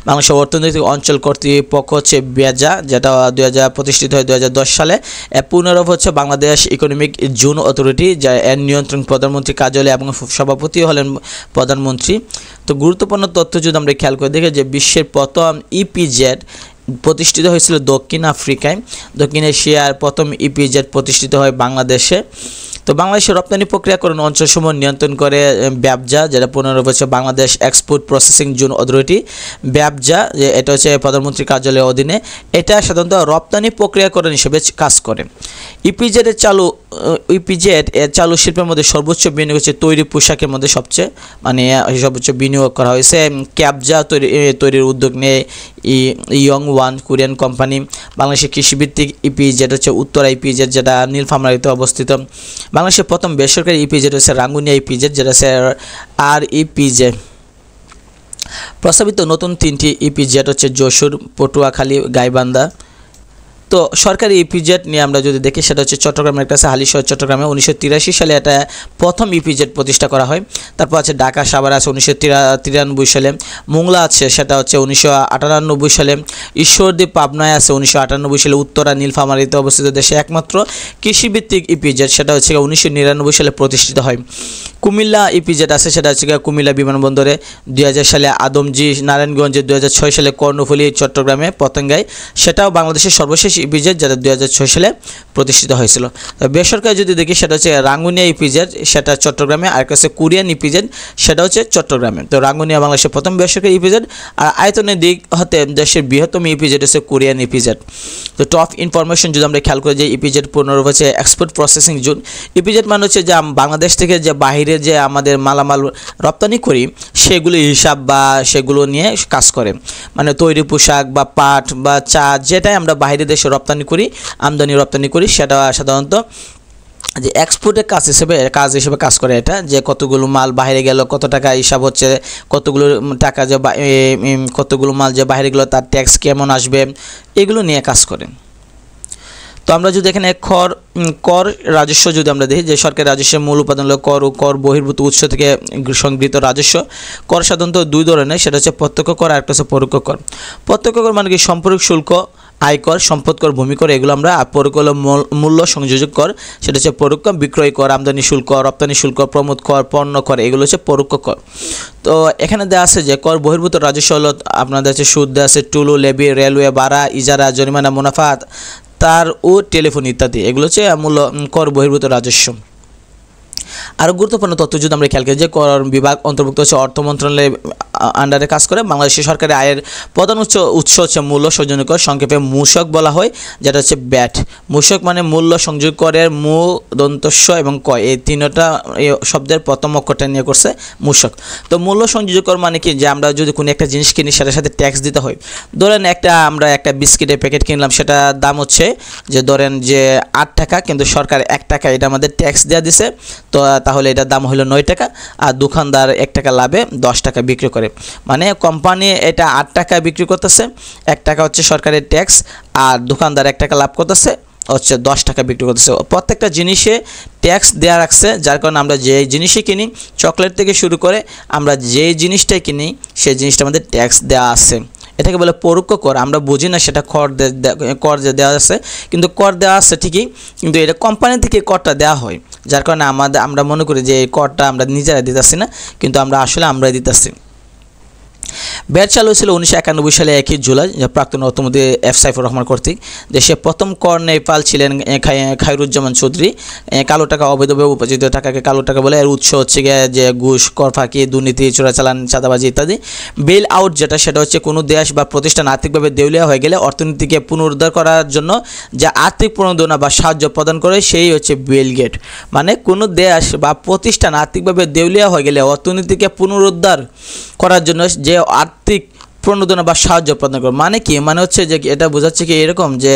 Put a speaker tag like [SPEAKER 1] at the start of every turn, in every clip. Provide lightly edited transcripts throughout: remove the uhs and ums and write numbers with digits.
[SPEAKER 1] বাংলাদেশের অর্থনৈতিক অঞ্চল কর্তৃপক্ষ হচ্ছে বেজা, যেটা প্রতিষ্ঠিত হয় 2010 সালে। পুনরূপ হচ্ছে বাংলাদেশ ইকোনমিক জোন অথরিটি, যা এর নিয়ন্ত্রণ প্রধানমন্ত্রী কার্যালয় এবং সভাপতি হলেন প্রধানমন্ত্রী। তো গুরুত্বপূর্ণ তথ্য যদি আমরা খেয়াল করে দেখি যে বিশ্বের প্রথম ইপিজেড প্রতিষ্ঠিত হয়েছিল দক্ষিণ আফ্রিকায়। দক্ষিণ এশিয়ার প্রথম ইপিজেড প্রতিষ্ঠিত হয় বাংলাদেশে। তো বাংলাদেশের রপ্তানি প্রক্রিয়াকরণ অঞ্চলসমূহ নিয়ন্ত্রণ করে ব্যবজা, যেটা পুনরূপ হচ্ছে Bangladesh export processing zone authority. ব্যবজা যে এটা হচ্ছে প্রধানমন্ত্রী কার্যালয়ের অধীনে, এটা সাধারণত রপ্তানি প্রক্রিয়াকরণ হিসেবে কাজ করে। ইপিজেড এর চালু শিল্পের মধ্যে সর্বোচ্চ বিনিয়োগ হচ্ছে তৈরি পোশাকের মধ্যে সবচেয়ে সর্বোচ্চ বিনিয়োগ করা হয়েছে। ক্যাবজা তৈরির উদ্যোগ নিয়ে ইয়ং ওয়ান কোরিয়ান কোম্পানি। বাংলাদেশের কৃষিভিত্তিক ইপিজেড হচ্ছে উত্তরা ইপিজেড, যেটা নীলফামারীতে অবস্থিত। বাংলাদেশের প্রথম বেসরকারি ইপিজেড হচ্ছে রাঙ্গুনিয়া ইপিজেড, যেটা হচ্ছে REPJ। প্রস্তাবিত নতুন 3টি ইপিজেড হচ্ছে যশোর, পটুয়াখালী, গাইবান্ধা। তো সরকারি ইপিজেড নিয়ে আমরা যদি দেখি, সেটা হচ্ছে চট্টগ্রামের কাছে হালিশহর চট্টগ্রামে 1983 সালে এটা প্রথম ইপিজেড প্রতিষ্ঠা করা হয়। তারপর আছে ঢাকা সাভার আছে 1993 সালে। মোংলা আছে সেটা হচ্ছে 1998 সালে। ঈশ্বরদী পাবনায় আছে 1998 সালে। উত্তরা নীলফামারীতে অবস্থিত দেশে একমাত্র কৃষিভিত্তিক ইপিজেড, সেটা হচ্ছে 1999 সালে প্রতিষ্ঠিত হয়। কুমিল্লা ইপিজেড আছে, সেটা হচ্ছে কুমিল্লা বিমানবন্দরে 2000 সালে। আদমজি নারায়ণগঞ্জে 2006 সালে। কর্ণফুলী চট্টগ্রামে পতেঙ্গায়, সেটাও বাংলাদেশের সর্বশেষ ইপিজেড, যেটা 2006 সালে প্রতিষ্ঠিত হয়েছিল। বেসরকারি যদি দেখি, সেটা হচ্ছে রাঙ্গুনিয়া ইপিজেড, সেটা চট্টগ্রামে। আর কাছে কোরিয়ান ইপিজেড, সেটা হচ্ছে চট্টগ্রামে। তো রাঙ্গুনিয়া বাংলাদেশের প্রথম বেসরকারি ইপিজেড। আর আয়তনের দিক হতে দেশের বৃহত্তম ইপিজেড হচ্ছে কোরিয়ান ইপিজেড। তো টপ ইনফরমেশন যদি আমরা খেয়াল করি, যে ইপিজেড পুনরূপ হচ্ছে এক্সপোর্ট প্রসেসিং জোন। ইপিজেড মানে হচ্ছে যে বাংলাদেশ থেকে যে বাহিরে যে আমাদের মালামাল রপ্তানি করি, সেগুলো হিসাব বা সেগুলো নিয়ে কাজ করে। মানে তৈরি পোশাক বা পাট বা চা, যেটাই আমরা বাইরে দেশে রপ্তানি করি, আমদানি রপ্তানি করি, সেটা সাধারণত যে এক্সপোর্টের কাজ হিসেবে কাজ করে। এটা যে কতগুলো মাল বাইরে গেল, কত টাকা হিসাব হচ্ছে, কতগুলো টাকা যে কতগুলো মাল যে বাইরে গেল, তার ট্যাক্স কেমন আসবে, এগুলো নিয়ে কাজ করে। তো আমরা যদি এখানে কর রাজস্ব যদি আমরা দেখি, যে সরকারি রাজস্বের মূল উপাদান হলো কর ও কর বহির্ভূত উৎস থেকে সংগৃহীত রাজস্ব। কর সাধারণত দুই ধরনের, সেটা হচ্ছে প্রত্যক্ষ কর আর একটা হচ্ছে পরোক্ষ কর। প্রত্যক্ষ কর মানে কি সম্পর্ক শুল্ক, আয়কর, সম্পদ কর, ভূমি কর, এগুলো আমরা। আর পরোক্ষ হলো মূল্য সংযোজক কর, সেটা হচ্ছে পরোক্ষ। বিক্রয় কর, আমদানি শুল্ক, রপ্তানি শুল্ক, প্রমোদ কর, পণ্য কর, এগুলো হচ্ছে পরোক্ষ কর। তো এখানে দেওয়া আছে যে কর বহির্ভূত রাজস্ব হলো আপনাদের হচ্ছে সুদ দেওয়া আছে, টুলু, লেবি, রেলওয়ে ভাড়া, ইজারা, জরিমানা, মুনাফা, তার ও টেলিফোন ইত্যাদি, এগুলো হচ্ছে মূল্য কর বহির্ভূত রাজস্ব। আরও গুরুত্বপূর্ণ তথ্য যদি আমরা খেয়াল করি, যে কর বিভাগ অন্তর্ভুক্ত হচ্ছে অর্থ মন্ত্রণালয়ের আন্ডারে কাজ করে। বাংলাদেশের সরকারি আয়ের প্রধান উৎস হচ্ছে মূল্য সংযোজন কর, সংক্ষেপে মূসক বলা হয়, যেটা হচ্ছে ব্যাট। মূসক মানে মূল্য সংযোগ করের মূ, দন্তস্ব এবং ক, এই তিনটা শব্দের প্রথম অক্ষরটা নিয়ে করছে মূসক। তো মূল্য সংযোগ কর মানে কি, যে আমরা যদি কোনো একটা জিনিস কিনি, সেটার সাথে ট্যাক্স দিতে হয়। ধরেন আমরা একটা বিস্কিটের প্যাকেট কিনলাম, সেটার দাম হচ্ছে যে ধরেন যে 8 টাকা, কিন্তু সরকার 1 টাকা এটা আমাদের ট্যাক্স দেওয়া দিছে। তো তাহলে এটার দাম হলো 9 টাকা, আর দোকানদার 1 টাকা লাভে 10 টাকা বিক্রি করে। মানে কোম্পানি এটা 8 টাকায় বিক্রি করতেছে, 1 টাকা হচ্ছে সরকারের ট্যাক্স, আর দোকানদার 1 টাকা লাভ করতেছে, হচ্ছে 10 টাকা বিক্রি করতেছে। প্রত্যেকটা জিনিসে ট্যাক্স দেওয়া রাখছে, যার কারণে আমরা যে জিনিসই কিনি, চকলেট থেকে শুরু করে আমরা যে জিনিসটাই কিনি, সেই জিনিসটা আমাদের ট্যাক্স দেওয়া আছে। এটাকে বলে পরোক্ষ কর। আমরা বুঝি না সেটা কর যে দেওয়া আছে, কিন্তু কর দেওয়া আছে ঠিকই, কিন্তু এটা কোম্পানি থেকে করটা দেওয়া হয়, যার কারণে আমরা মনে করি যে এই করটা আমরা নিজেরা দিতেছি না, কিন্তু আমরাই দিতেছি। ব্যাট চালু হয়েছিল 1991 সালে 1 জুলাই, প্রাক্তন অর্থমন্ত্রী এফ সাইফুর রহমান কর্তৃক। দেশের প্রথম কর নেপাল ছিলেন খায়রুজ্জামান চৌধুরী। কালো টাকা, অবৈধভাবে উপার্জিত টাকাকে কালো টাকা বলে। এর উৎস হচ্ছে গিয়ে যে ঘুষ, কর ফাঁকি, দুর্নীতি, চোরাচালান, চাঁদাবাজি ইত্যাদি। বেল আউট সেটা হচ্ছে কোনো দেশ বা প্রতিষ্ঠান আর্থিকভাবে দেউলিয়া হয়ে গেলে অর্থনীতিকে পুনরুদ্ধার করার জন্য যে আর্থিক প্রণোদনা বা সাহায্য প্রদান করে, সেই হচ্ছে বেল গেট। মানে কোনো দেশ বা প্রতিষ্ঠান আর্থিকভাবে দেউলিয়া হয়ে গেলে অর্থনীতিকে পুনরুদ্ধার করার জন্য যে আর্থিক প্রণোদনা বা সাহায্য প্রদান করে। মানে কি, মানে হচ্ছে যে এটা বোঝাচ্ছে কি এরকম, যে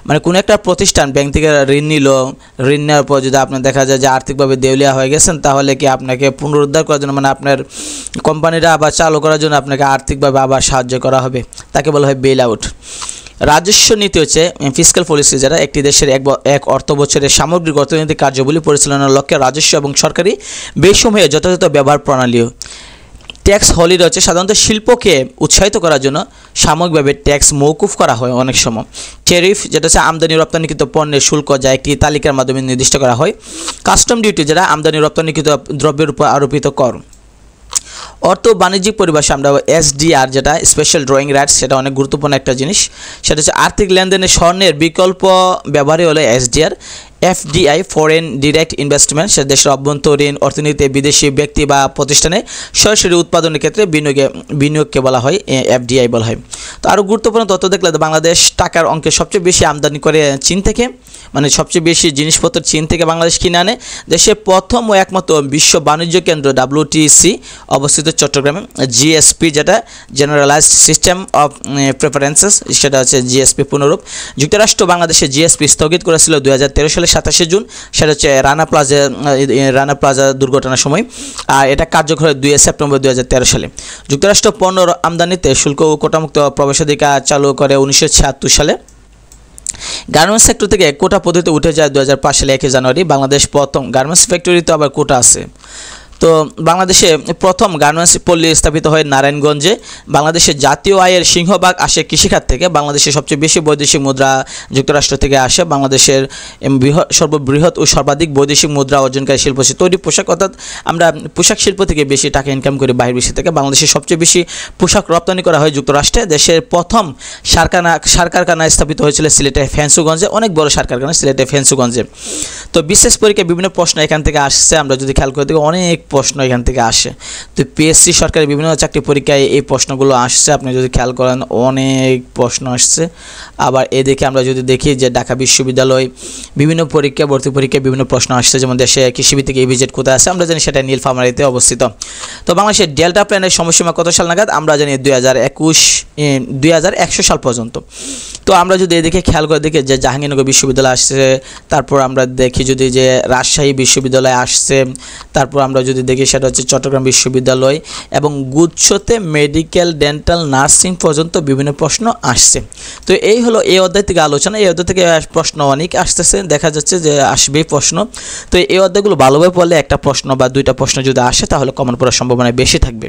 [SPEAKER 1] মানে কোনো একটা প্রতিষ্ঠান ব্যাংক থেকে ঋণ নিল, ঋণ নেওয়ার পর যদি আপনার দেখা যায় যে আর্থিকভাবে দেউলিয়া হয়ে গেছেন, তাহলে কি আপনাকে পুনরুদ্ধার করার জন্য, মানে আপনার কোম্পানিটা আবার চালু করার জন্য আপনাকে আর্থিকভাবে আবার সাহায্য করা হবে, তাকে বলা হয় বেল আউট। রাজস্ব নীতি হচ্ছে ফিসক্যাল পলিসি, যারা একটি দেশের এক অর্থ বছরের সামগ্রিক অর্থনৈতিক কার্যাবলী পরিচালনার লক্ষ্যে রাজস্ব এবং সরকারি ব্যয়সমূহের যথাযথ ব্যবহার প্রণালী। ট্যাক্স হলিডে হচ্ছে সাধারণত শিল্পকে উৎসাহিত করার জন্য সাময়িকভাবে ট্যাক্স মৌকুফ করা হয় অনেক সময়। ট্যারিফ যেটা হচ্ছে আমদানি রপ্তানিকৃত পণ্যের শুল্ক, যা একটি তালিকার মাধ্যমে নির্দিষ্ট করা হয়। কাস্টম ডিউটি যেটা আমদানি রপ্তানিকৃত দ্রব্যের উপর আরোপিত কর। অর্থ বাণিজ্যিক পরিভাষা আমরা এসডিআর যেটা স্পেশাল ড্রয়িং রাইটস, সেটা অনেক গুরুত্বপূর্ণ একটা জিনিস। সেটা হচ্ছে আর্থিক লেনদেনে স্বর্ণের বিকল্প ব্যবহারই হলো SDR. FDI foreign direct investment, সে দেশের অভ্যন্তরীণ অর্থনীতিতে বিদেশি ব্যক্তি বা প্রতিষ্ঠানে সরাসরি উৎপাদনের ক্ষেত্রে বিনিয়োগকে বলা হয় এফডিআই বলা হয়। তো আরও গুরুত্বপূর্ণ তথ্য দেখলে বাংলাদেশ টাকার অঙ্কে সবচেয়ে বেশি আমদানি করে চীন থেকে, মানে সবচেয়ে বেশি জিনিসপত্র চীন থেকে বাংলাদেশ কিনে আনে। দেশের প্রথম ও একমাত্র বিশ্ব বাণিজ্য কেন্দ্র WTC অবস্থিত চট্টগ্রামে। জিএসপি যেটা জেনারেলাইজড সিস্টেম অফ প্রেফারেন্সেস, সেটা হচ্ছে জিএসপি পুনরূপ। যুক্তরাষ্ট্র বাংলাদেশে জিএসপি স্থগিত করেছিল 2013 সালে 27 জুন, সেটা হচ্ছে রানা প্লাজা দুর্ঘটনার সময়, আর এটা কার্যকর হয় 2 সেপ্টেম্বর 2013 সালে। যুক্তরাষ্ট্র পণ্য আমদানিতে শুল্ক ও কোটামুক্ত প্রবেশাধিকার চালু করে 1976 সালে। গার্মেন্টস সেক্টর থেকে কোটা পদ্ধতি উঠে যায় 2005 সালে 1 জানুয়ারি। বাংলাদেশ প্রথম গার্মেন্টস ফ্যাক্টরিতে আবার কোটা আছে। তো বাংলাদেশে প্রথম গার্মেন্টস পল্লী স্থাপিত হয় নারায়ণগঞ্জে। বাংলাদেশের জাতীয় আয়ের সিংহভাগ আসে কৃষিখাত থেকে। বাংলাদেশের সবচেয়ে বেশি বৈদেশিক মুদ্রা যুক্তরাষ্ট্র থেকে আসে। বাংলাদেশের সর্ববৃহৎ ও সর্বাধিক বৈদেশিক মুদ্রা অর্জনকারী শিল্প হচ্ছে তৈরি পোশাক, অর্থাৎ আমরা পোশাক শিল্প থেকে বেশি টাকা ইনকাম করি বহির্বিশ্ব থেকে। বাংলাদেশের সবচেয়ে বেশি পোশাক রপ্তানি করা হয় যুক্তরাষ্ট্রে। দেশের প্রথম সার কারখানা স্থাপিত হয়েছিল সিলেটের ফেন্সুগঞ্জে, অনেক বড় সার কারখানা সিলেটের ফেন্সুগঞ্জে। তো বিশেষ পরীক্ষায় বিভিন্ন প্রশ্ন এখান থেকে আসছে, আমরা যদি খেয়াল করে দেখি অনেক প্রশ্ন এখান থেকে আসে। তো পিএসসি সরকারি বিভিন্ন চাকরি পরীক্ষায় এই প্রশ্নগুলো আসছে, আপনি যদি খেয়াল করেন অনেক প্রশ্ন আসছে। আবার এদিকে আমরা যদি দেখি যে ঢাকা বিশ্ববিদ্যালয় বিভিন্ন পরীক্ষা ভর্তি পরীক্ষায় বিভিন্ন প্রশ্ন আসছে, যেমন দেশে কৃষিভিত্তিক ইভিজেট কোথায় আছে, আমরা জানি সেটা নীলফামারীতে অবস্থিত। তো বাংলাদেশের ডেল্টা প্ল্যানের সময়সীমা কত সাল নাগাদ, আমরা জানি 2100 সাল পর্যন্ত। তো আমরা যদি এদিকে খেয়াল করে দেখি যে জাহাঙ্গীরনগর বিশ্ববিদ্যালয় আসছে, তারপর আমরা দেখি যদি যে রাজশাহী বিশ্ববিদ্যালয় আসছে, তারপর আমরা যদি দেখি সেটা হচ্ছে চট্টগ্রাম বিশ্ববিদ্যালয়, এবং গুচ্ছতে মেডিকেল ডেন্টাল নার্সিং পর্যন্ত বিভিন্ন প্রশ্ন আসছে। তো এই হলো এই অধ্যায় থেকে আলোচনা। এই অধ্যায় থেকে প্রশ্ন অনেক আসতেছে, দেখা যাচ্ছে যে আসবেই প্রশ্ন। তো এই অধ্যায়গুলো ভালোভাবে পড়লে একটা প্রশ্ন বা দুইটা প্রশ্ন যদি আসে তাহলে কমন পড়ার সম্ভাবনা বেশি থাকবে।